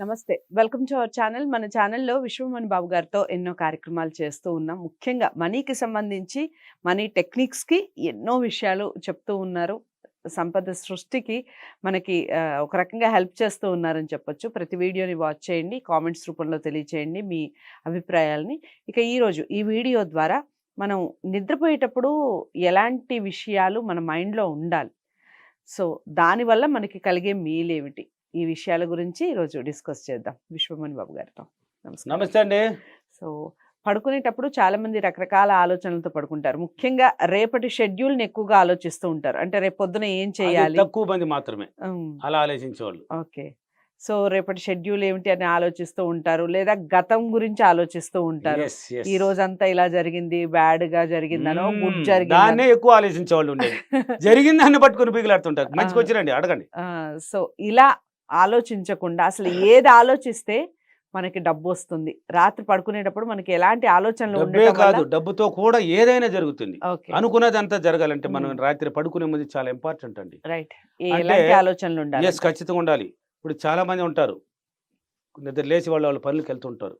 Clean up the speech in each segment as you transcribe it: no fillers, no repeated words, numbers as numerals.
నమస్తే. Welcome to our channel. మన ఛానల్‌లో విశ్వమోహన్ బాబు గారితో ఎన్నో కార్యక్రమాలు చేస్తూ ఉన్నాం. ముఖ్యంగా మనీకి సంబంధించి, మనీ టెక్నిక్స్‌కి ఎన్నో విషయాలు చెప్తూ ఉన్నారు. సంపద సృష్టికి మనకి ఒక రకంగా హెల్ప్ చేస్తూ ఉన్నారని చెప్పొచ్చు. ప్రతి వీడియోని వాచ్ చేయండి. కామెంట్స్ రూపంలో తెలియచేయండి మీ అభిప్రాయాలని. ఇక ఈరోజు ఈ వీడియో ద్వారా మనం నిద్రపోయేటప్పుడు ఎలాంటి విషయాలు మన మైండ్‌లో ఉండాలి? సో, దానివల్ల మనకి కలిగే మేలేమిటి? ఈ విషయాల గురించి ఈరోజు డిస్కస్ చేద్దాం విశ్వమోహన్ బాబు గారితో. నమస్కారం. నమస్తే అండి. సో, పడుకునేటప్పుడు చాలామంది రకరకాల ఆలోచనలతో పడుకుంటారు. ముఖ్యంగా రేపటి షెడ్యూల్‌ని ఎక్కువగా ఆలోచిస్తూ ఉంటారు. అంటే రేపు పొద్దున ఏం అది చేయాలి? తక్కువ మంది మాత్రమే హ్మ్. అలా ఆలోచించేవాళ్ళు. ఓకే. సో, రేపటి షెడ్యూల్ ఏమిటి అని ఆలోచిస్తూ ఉంటారు. లేదా గతం గురించి ఆలోచిస్తూ ఉంటారు. Yes, yes. ఈ రోజంతా ఇలా జరిగింది, బ్యాడ్‌గా జరిగిందనో, గుడ్ దాన్నే జరిగిందనో. ఎక్కువ ఆలోచించేవాళ్ళు ఉండేది. జరిగిన దాన్ని పట్టుకుని పీగులాడుతుంటారు. మంచిగా వచ్చిరండి అడగండి. సో, ఇలా ఆలోచించకుండా అసలు ఏది ఆలోచిస్తే మనకి డబ్బొస్తుంది? రాత్రి పడుకునేటప్పుడు మనకి ఎలాంటి ఆలోచనలు డబ్బే ఉండటం వల్ల? కాదు, డబ్బుతో కూడా ఏదైనా జరుగుతుంది. ఓకే. అనుకున్నది అంతా జరగాలంటే మనం మ్మ్. రాత్రి పడుకునే ముందు చాలా ఇంపార్టెంట్ అండి. రైట్. అంటే ఎలాంటి ఆలోచనలు ఉండాలి? ఎస్, ఖచ్చితంగా ఉండాలి. ఇప్పుడు చాలా మంది ఉంటారు, నిద్ర లేచి వాళ్ళ పనులకు వెళ్తుంటారు.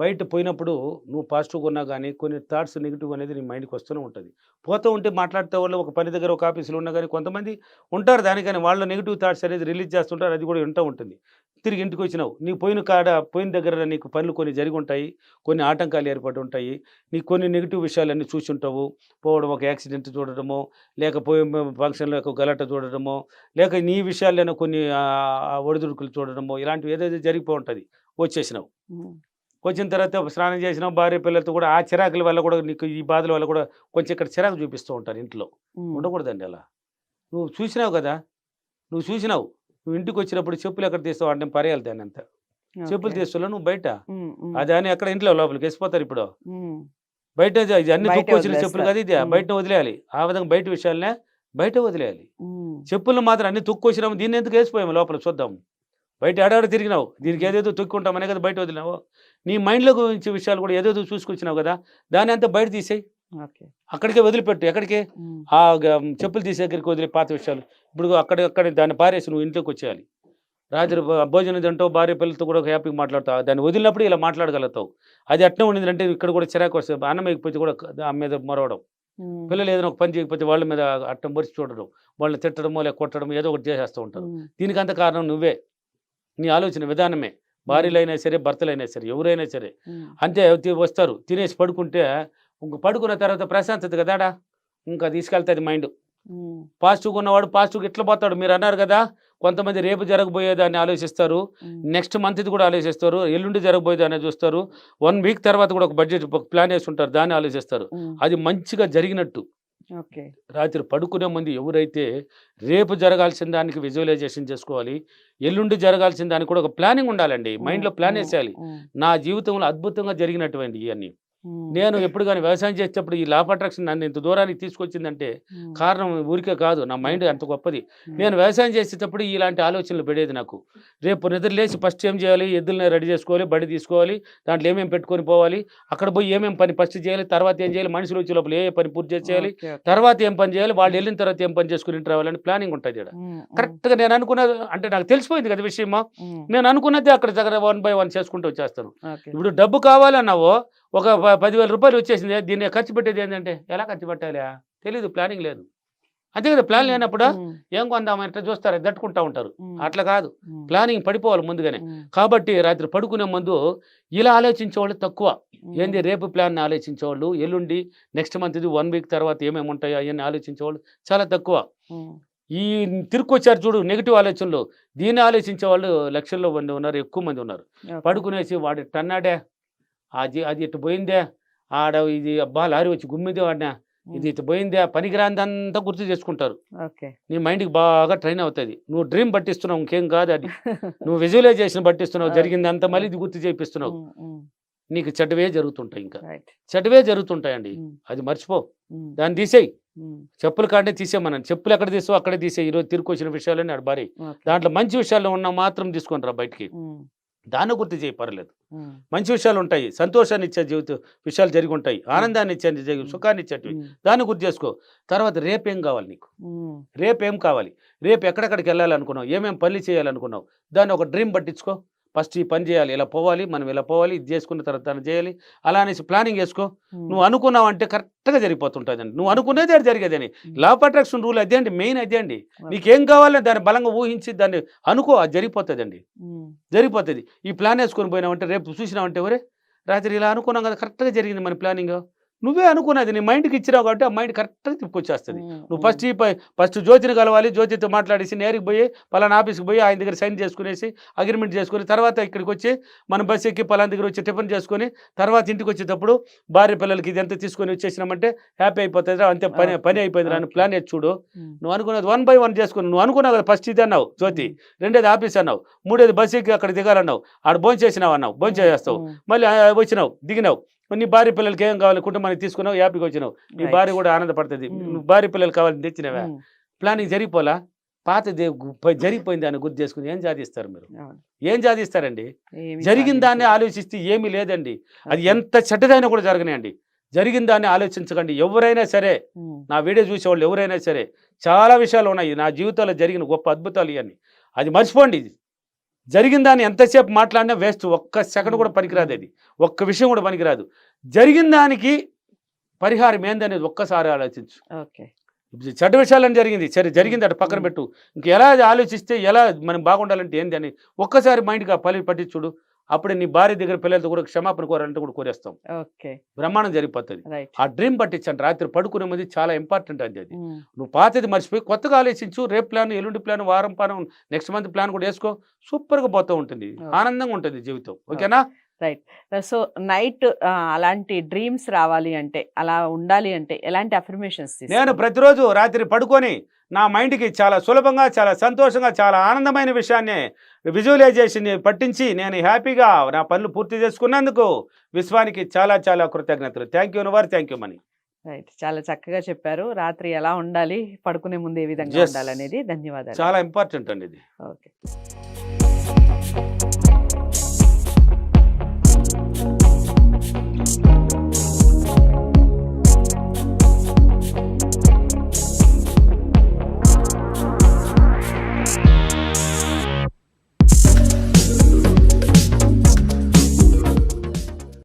బయట పోయినప్పుడు నువ్వు పాజిటివ్గా ఉన్నా కానీ కొన్ని థాట్స్ నెగిటివ్ అనేది నీ మైండ్కి వస్తూనే ఉంటుంది. పోతూ ఉంటే మాట్లాడితే వాళ్ళు ఒక పని దగ్గర ఒక ఆఫీసులో ఉన్నా కానీ కొంతమంది ఉంటారు దానికని వాళ్ళ నెగిటివ్ థాట్స్ అనేది రిలీజ్ చేస్తుంటారు. అది కూడా వింటూ ఉంటుంది. తిరిగి ఇంటికి వచ్చినావు, నీ పోయిన దగ్గర నీకు పనులు కొన్ని జరిగి ఉంటాయి, కొన్ని ఆటంకాలు ఏర్పడి ఉంటాయి, నీకు కొన్ని నెగిటివ్ విషయాలన్నీ చూసి ఉంటావు. పోవడం, ఒక యాక్సిడెంట్ చూడటమో, లేకపోయి ఫంక్షన్లో ఒక గలాట చూడటమో, లేక నీ విషయాల్లోనే కొన్ని ఒడిదుడుకులు చూడటమో, ఇలాంటివి ఏదైతే జరిగిపో ఉంటుంది. వచ్చేసినావు, వచ్చిన తర్వాత స్నానం చేసినావు, భార్య పిల్లలతో కూడా ఆ చిరాకుల వల్ల కూడా నీకు ఈ బాధల వల్ల కూడా కొంచెం ఇక్కడ చిరాకు చూపిస్తూ ఉంటారు. ఇంట్లో ఉండకూడదండి అలా. నువ్వు చూసినావు కదా, నువ్వు ఇంటికి వచ్చినప్పుడు చెప్పులు ఎక్కడ తీస్తావు అంటే పరేయాలి దాన్ని అంతా. చెప్పులు తీస్తున్నా నువ్వు బయట, అది అని ఎక్కడ ఇంట్లో లోపలికి వేసిపోతారు. ఇప్పుడు బయట ఇది అన్ని దుక్కు వచ్చిన చెప్పులు కదా, ఇది బయట వదిలేయాలి. ఆ విధంగా బయట విషయాలనే బయట వదిలేయాలి. చెప్పులు మాత్రం అన్ని తొక్కు వచ్చినాము, దీన్ని ఎందుకు వేసిపోయాము లోపల చూద్దాం. బయట ఆడాడు తిరిగినావు, దీనికి ఏదేదో తొక్కుంటామనే కదా బయట వదిలినావు. నీ మైండ్లో గురించి విషయాలు కూడా ఏదేదో చూసుకొచ్చినావు కదా, దాన్ని అంతా బయట తీసేయి. అక్కడికే వదిలిపెట్టు. ఎక్కడికి? ఆ చెప్పులు తీసే దగ్గరికి వదిలే పాత విషయాలు. ఇప్పుడు అక్కడ దాన్ని పారేసి నువ్వు ఇంట్లోకి వచ్చేయాలి. రాత్రి భోజనం తింటావు, భార్య పిల్లలతో కూడా హ్యాపీగా మాట్లాడతావు. దాన్ని వదిలినప్పుడు ఇలా మాట్లాడగలుగుతావు. అది అట్నే ఉండిందంటే ఇక్కడ కూడా చిరాకు వస్తుంది. అన్నం వేయకపోతే కూడా దాని మీద మొరవడం, పిల్లలు ఏదైనా ఒక పని చేయకపోతే వాళ్ళ మీద అట్టం పొరిచి చూడడం, వాళ్ళని తిట్టడమో లేక కొట్టడమో ఏదో ఒకటి చేసేస్తూ ఉంటారు. దీనికి అంత కారణం నువ్వే, నీ ఆలోచన విధానమే. భార్యలైనా సరే, భర్తలైనా సరే, ఎవరైనా సరే అంతే. వస్తారు, తినేసి పడుకుంటే ఇంక పడుకున్న తర్వాత ప్రశాంతత కదాడా, ఇంకా తీసుకెళ్తుంది మైండ్. పాజిటివ్గా ఉన్నవాడు పాజిటివ్గా ఇట్లా పోతాడు. మీరు అన్నారు కదా, కొంతమంది రేపు జరగబోయేదాన్ని ఆలోచిస్తారు, నెక్స్ట్ మంత్ ఇది కూడా ఆలోచిస్తారు, ఎల్లుండి జరగబోయేదాన్ని చూస్తారు, 1 వీక్ తర్వాత కూడా ఒక బడ్జెట్ ప్లాన్ వేసుకుంటారు, దాన్ని ఆలోచిస్తారు. అది మంచిగా జరిగినట్టు. రాత్రి పడుకునే ముందు ఎవరైతే రేపు జరగాల్సిన దానికి విజువలైజేషన్ చేసుకోవాలి, ఎల్లుండి జరగాల్సిన దానికి కూడా ఒక ప్లానింగ్ ఉండాలండి. మైండ్లో ప్లాన్ వేసేయాలి. నా జీవితంలో అద్భుతంగా జరిగినటువంటి ఇవన్నీ నేను ఎప్పుడు కానీ వ్యవసాయం చేసేటప్పుడు ఈ లా ఆఫ్ అట్రాక్షన్ నన్ను ఇంత దూరానికి తీసుకొచ్చిందంటే కారణం ఊరికే కాదు, నా మైండ్ అంత గొప్పది. నేను వ్యవసాయం చేసేటప్పుడు ఇలాంటి ఆలోచనలు పడేది నాకు. రేపు నిద్ర లేచి ఫస్ట్ ఏం చేయాలి, ఎద్దులని రెడీ చేసుకోవాలి, బడి తీసుకోవాలి, దాంట్లో ఏమేమి పెట్టుకొని పోవాలి, అక్కడ పోయి ఏమేమి పని ఫస్ట్ చేయాలి, తర్వాత ఏం చేయాలి, మనుషులు వచ్చే లోపల ఏ పని పూర్తి చేయాలి, తర్వాత ఏం పని చేయాలి, వాళ్ళు వెళ్ళిన తర్వాత ఏం పని చేసుకుని రావాలని ప్లానింగ్ ఉంటుంది ఇక్కడ. కరెక్ట్గా నేను అనుకున్నది అంటే నాకు తెలిసిపోయింది కదా విషయమా, నేను అనుకున్నది అక్కడ దగ్గర 1 by 1 చేసుకుంటూ వచ్చేస్తాను. ఇప్పుడు డబ్బు కావాలన్నావో ఒక 10,000 రూపాయలు వచ్చేసింది, దీన్ని ఖర్చు పెట్టేది ఏంటంటే ఎలా ఖర్చు పెట్టాలి తెలీదు, ప్లానింగ్ లేదు. అంతే కదా, ప్లాన్ లేనప్పుడు ఏం కొందామంటే చూస్తారు, దట్టుకుంటూ ఉంటారు. అట్లా కాదు, ప్లానింగ్ పడిపోవాలి ముందుగానే. కాబట్టి రాత్రి పడుకునే ముందు ఇలా ఆలోచించేవాళ్ళు తక్కువ. ఏంది రేపు ప్లాన్ ఆలోచించేవాళ్ళు, ఎల్లుండి నెక్స్ట్ మంత్ ఇది 1 వీక్ తర్వాత ఏమేమి ఉంటాయో అవన్నీ ఆలోచించేవాళ్ళు చాలా తక్కువ. ఈ తిరుక్కొచ్చారు చూడు నెగిటివ్ ఆలోచనలు, దీన్ని ఆలోచించే వాళ్ళు లక్షల్లో మంది ఉన్నారు, ఎక్కువ మంది ఉన్నారు. పడుకునేసి వాడి టన్నాడే, అది ఇటు పోయిందే, ఆడ ఇది అబ్బా లారీ వచ్చి గుమ్మిదే వాడినా, ఇది ఇటు పోయిందే, పనికిరాందంతా గుర్తు చేసుకుంటారు. నీ మైండ్కి బాగా ట్రైన్ అవుతుంది. నువ్వు డ్రీమ్ పట్టిస్తున్నావు, ఇంకేం కాదు అది. నువ్వు విజువలైజేషన్ పట్టిస్తున్నావు, జరిగిందంతా మళ్ళీ ఇది గుర్తు చేపిస్తున్నావు. నీకు చెడ్డవే జరుగుతుంటాయి, ఇంకా చెడ్డవే జరుగుతుంటాయండి. అది మర్చిపో, దాన్ని తీసేయి. చెప్పులు కాడే తీసేయమన్నాను, చెప్పులు ఎక్కడ తీసావు అక్కడే తీసేయి. ఈరోజు తిరుకొచ్చిన విషయాలన్నీ ఆడబారి, దాంట్లో మంచి విషయాల్లో ఉన్న మాత్రం తీసుకొని రా బయటికి, దాన్ని గుర్తు చేయి, పర్లేదు. మంచి విషయాలు ఉంటాయి, సంతోషాన్ని ఇచ్చే జీవిత విషయాలు జరిగి ఉంటాయి, ఆనందాన్ని ఇచ్చే సుఖాన్ని ఇచ్చేటివి, దాన్ని గుర్తు చేసుకో. తర్వాత రేపేం కావాలి నీకు, రేపేం కావాలి, రేపు ఎక్కడెక్కడికి వెళ్ళాలనుకున్నావు, ఏమేమి పనులు చేయాలనుకున్నావు, దాన్ని ఒక డ్రీమ్ పట్టించుకో. ఫస్ట్ ఈ పని చేయాలి, ఇలా పోవాలి, మనం ఇలా పోవాలి, ఇది చేసుకున్న తర్వాత దాన్ని చేయాలి, అలా అనేసి ప్లానింగ్ వేసుకో. నువ్వు అనుకున్నావు అంటే కరెక్ట్గా జరిగిపోతుంటుందండి. నువ్వు అనుకునేదే అది జరిగేదని. లా ఆఫ్ అట్రాక్షన్ రూల్ అదే అండి, మెయిన్ అదే అండి. నీకేం కావాలో దాన్ని బలంగా ఊహించి దాన్ని అనుకో, అది జరిగిపోతుందండి, జరిగిపోతుంది. ఈ ప్లాన్ వేసుకొని పోయినావంటే రేపు చూసినావంటే ఒరే రాత్రి ఇలా అనుకున్నాం కదా, కరెక్ట్గా జరిగింది మన ప్లానింగ్. నువ్వే అనుకున్నది నీ మైండ్కి ఇచ్చినావు కాబట్టి ఆ మైండ్ కరెక్ట్గా తిప్పుకొచ్చేస్తుంది. నువ్వు ఫస్ట్ జ్యోతిని కలవాలి, జ్యోతితో మాట్లాడేసి నేరుగా పోయి పలానా ఆఫీస్కి పోయి ఆయన దగ్గర సైన్ చేసుకునేసి అగ్రిమెంట్ చేసుకుని తర్వాత ఇక్కడికి వచ్చి మనం బస్ ఎక్కి పలానా దగ్గర వచ్చి టిఫిన్ చేసుకొని తర్వాత ఇంటికి వచ్చేటప్పుడు భార్య పిల్లలకి ఇదంతా తీసుకొని వచ్చేసినామంటే హ్యాపీ అయిపోతుంది. అంతే పని అయిపోయింది అని ప్లాన్ వేసి చూడు. నువ్వు అనుకున్నది 1 by 1 చేసుకుని నువ్వు అనుకున్నావు కదా, ఫస్ట్ ఇది అన్నావు జ్యోతి, రెండేది ఆఫీస్ అన్నావు, మూడేది బస్ ఎక్కి అక్కడ దిగాలన్నావు, ఆడ భోజనం చేసినావు అన్నావు, భోజనం చేస్తావు, మళ్ళీ వచ్చినావు దిగినావు, నీ భార్య పిల్లలకి ఏం కావాలి కుటుంబానికి తీసుకున్నావు, హ్యాపీగా వచ్చినావు, నీ భార్య కూడా ఆనందపడుతుంది. నువ్వు భార్య పిల్లలు కావాలని తెచ్చినవా, ప్లానింగ్ జరిగిపోలా, పాతది జరిగిపోయింది అని గుర్తు చేసుకుని ఏం సాధిస్తారు మీరు? ఏం సాధిస్తారండి? జరిగిన దాన్ని ఆలోచిస్తే ఏమీ లేదండి. అది ఎంత చెడ్డదైనా కూడా జరగనియండి, జరిగిన దాన్ని ఆలోచించకండి. ఎవరైనా సరే, నా వీడియో చూసేవాళ్ళు ఎవరైనా సరే, చాలా విషయాలు ఉన్నాయి నా జీవితంలో జరిగిన గొప్ప అద్భుతాలు ఇవన్నీ, అది మర్చిపోండి. జరిగిన దాన్ని ఎంతసేపు మాట్లాడినా వేస్ట్, ఒక్క సెకండ్ కూడా పనికిరాదు, అది ఒక్క విషయం కూడా పనికిరాదు. జరిగిన దానికి పరిహారం ఏందనేది ఒక్కసారి ఆలోచించు. చెడ్డ విషయాలని జరిగింది, సరే జరిగింది అటు పక్కన పెట్టు, ఇంక ఎలా ఆలోచిస్తే ఎలా మనం బాగుండాలంటే ఏంది అని ఒక్కసారి మైండ్గా పట్టించుడు. అప్పుడే నీ భార్య దగ్గర పిల్లలతో కూడా క్షమాపణ కోరాలంటే కూడా కోరేస్తాం, బ్రహ్మాండం జరిగిపోతుంది. ఆ డ్రీమ్ పట్టించండి, రాత్రి పడుకునే ముందు చాలా ఇంపార్టెంట్ అది. నువ్వు పాతది మర్చిపోయి కొత్తగా ఆలోచించు, రేపు ప్లాన్, ఎల్లుండి ప్లాన్, వారం ప్లాన్, నెక్స్ట్ మంత్ ప్లాన్ కూడా వేసుకో, సూపర్గా పోతూ ఉంటుంది, ఆనందంగా ఉంటుంది జీవితం. ఓకేనా? రైట్. సో నైట్ అలాంటి డ్రీమ్స్ రావాలి అంటే, అలా ఉండాలి అంటే ఎలాంటి అఫర్మేషన్స్? నేను ప్రతిరోజు రాత్రి పడుకొని నా మైండ్కి చాలా సులభంగా, చాలా సంతోషంగా, చాలా ఆనందమైన విషయాన్ని విజువలైజేషన్ పట్టించి నేను హ్యాపీగా నా పనులు పూర్తి చేసుకున్నందుకు విశ్వానికి చాలా చాలా కృతజ్ఞతలు. Thank you your, thank you money. Right, చాలా చక్కగా చెప్పారు. రాత్రి ఎలా ఉండాలి, పడుకునే ముందు ఏ విధంగా ఉండాలి అనేది. ధన్యవాదాలు. చాలా ఇంపార్టెంట్ అండి ఇది. ఓకే.